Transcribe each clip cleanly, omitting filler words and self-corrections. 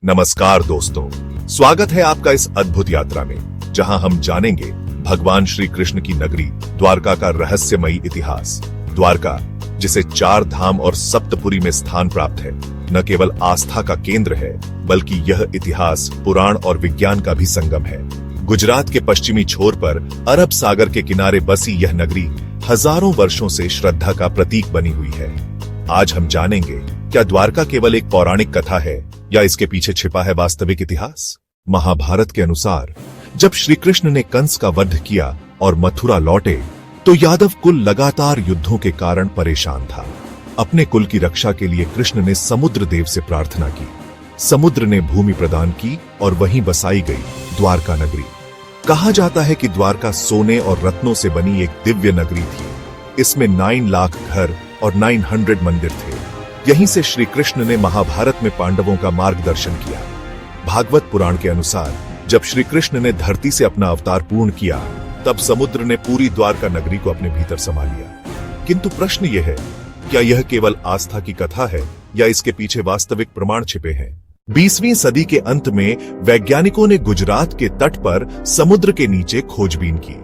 नमस्कार दोस्तों, स्वागत है आपका इस अद्भुत यात्रा में, जहां हम जानेंगे भगवान श्री कृष्ण की नगरी द्वारका का रहस्यमयी इतिहास। द्वारका, जिसे 4 धाम और सप्तपुरी में स्थान प्राप्त है, न केवल आस्था का केंद्र है, बल्कि यह इतिहास, पुराण और विज्ञान का भी संगम है। गुजरात के पश्चिमी छोर पर अरब सागर के किनारे बसी यह नगरी हजारों वर्षों से श्रद्धा का प्रतीक बनी हुई है। आज हम जानेंगे, क्या द्वारका केवल एक पौराणिक कथा है या इसके पीछे छिपा है वास्तविक इतिहास। महाभारत के अनुसार जब श्री कृष्ण ने कंस का वध किया और मथुरा लौटे, तो यादव कुल लगातार युद्धों के कारण परेशान था। अपने कुल की रक्षा के लिए कृष्ण ने समुद्र देव से प्रार्थना की। समुद्र ने भूमि प्रदान की और वहीं बसाई गई द्वारका नगरी। कहा जाता है कि द्वारका सोने और रत्नों से बनी एक दिव्य नगरी थी। इसमें 9 लाख घर और 900 मंदिर थे। यहीं से श्री कृष्ण ने महाभारत में पांडवों का मार्गदर्शन किया। भागवत पुराण के अनुसार जब श्री कृष्ण ने धरती से अपना अवतार पूर्ण किया, तब समुद्र ने पूरी द्वारका नगरी को अपने भीतर समा लिया। किंतु प्रश्न यह है, क्या यह केवल आस्था की कथा है या इसके पीछे वास्तविक प्रमाण छिपे हैं? 20वीं सदी के अंत में वैज्ञानिकों ने गुजरात के तट पर समुद्र के नीचे खोजबीन की।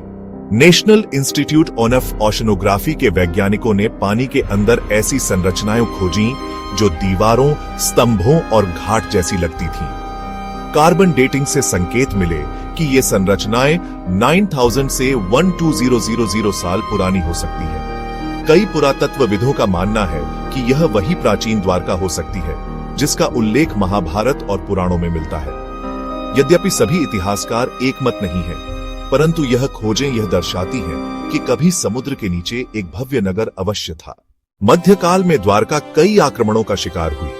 नेशनल इंस्टीट्यूट ऑफ ओशनोग्राफी के वैज्ञानिकों ने पानी के अंदर ऐसी संरचनाएं खोजी जो दीवारों, स्तंभों और घाट जैसी लगती थीं। कार्बन डेटिंग से संकेत मिले कि ये संरचनाएं 9000 से 12000 साल पुरानी हो सकती है। कई पुरातत्वविदों का मानना है कि यह वही प्राचीन द्वारका हो सकती है जिसका उल्लेख महाभारत और पुराणों में मिलता है। यद्यपि सभी इतिहासकार एकमत नहीं हैं, परंतु यह खोजें यह दर्शाती हैं कि कभी समुद्र के नीचे एक भव्य नगर अवश्य था। मध्यकाल में द्वारका कई आक्रमणों का शिकार हुई।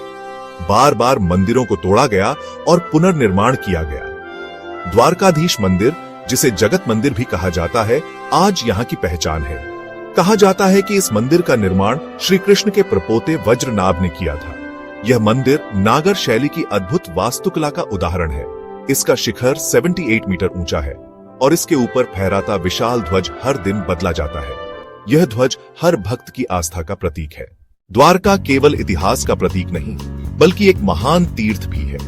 बार बार मंदिरों को तोड़ा गया और पुनर्निर्माण किया गया। द्वारकाधीश मंदिर, जिसे जगत मंदिर भी कहा जाता है, आज यहाँ की पहचान है। कहा जाता है कि इस मंदिर का निर्माण श्री कृष्ण के प्रपोते वज्रनाभ ने किया था। यह मंदिर नागर शैली की अद्भुत वास्तुकला का उदाहरण है। इसका शिखर 78 मीटर ऊंचा है और इसके ऊपर फहराता विशाल ध्वज हर दिन बदला जाता है। यह ध्वज हर भक्त की आस्था का प्रतीक है। द्वारका केवल इतिहास का प्रतीक नहीं, बल्कि एक महान तीर्थ भी है।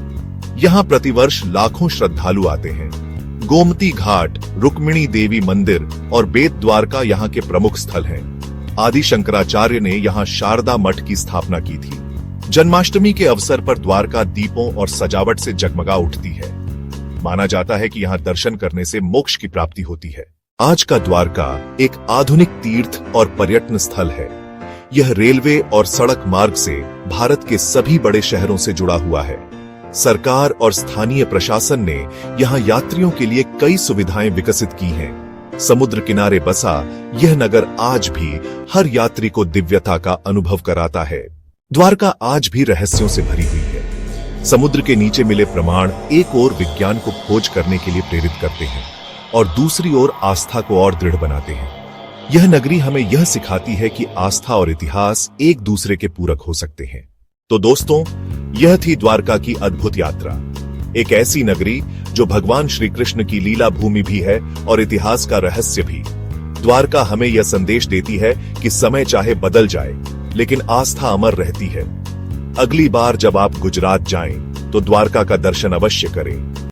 यहाँ प्रतिवर्ष लाखों श्रद्धालु आते हैं। गोमती घाट, रुक्मिणी देवी मंदिर और बेत द्वारका यहाँ के प्रमुख स्थल हैं। आदि शंकराचार्य ने यहाँ शारदा मठ की स्थापना की थी। जन्माष्टमी के अवसर पर द्वारका दीपों और सजावट से जगमगा उठती है। माना जाता है कि यहाँ दर्शन करने से मोक्ष की प्राप्ति होती है। आज का द्वारका एक आधुनिक तीर्थ और पर्यटन स्थल है। यह रेलवे और सड़क मार्ग से भारत के सभी बड़े शहरों से जुड़ा हुआ है। सरकार और स्थानीय प्रशासन ने यहाँ यात्रियों के लिए कई सुविधाएं विकसित की हैं। समुद्र किनारे बसा यह नगर आज भी हर यात्री को दिव्यता का अनुभव कराता है। द्वारका आज भी रहस्यों से भरी हुई है। समुद्र के नीचे मिले प्रमाण एक ओर विज्ञान को खोज करने के लिए प्रेरित करते हैं और दूसरी ओर आस्था को और दृढ़ बनाते हैं। यह नगरी हमें यह सिखाती है कि आस्था और इतिहास एक दूसरे के पूरक हो सकते हैं। तो दोस्तों, यह थी द्वारका की अद्भुत यात्रा। एक ऐसी नगरी जो भगवान श्री कृष्ण की लीला भूमि भी है और इतिहास का रहस्य भी। द्वारका हमें यह संदेश देती है कि समय चाहे बदल जाए, लेकिन आस्था अमर रहती है। अगली बार जब आप गुजरात जाएं, तो द्वारका का दर्शन अवश्य करें।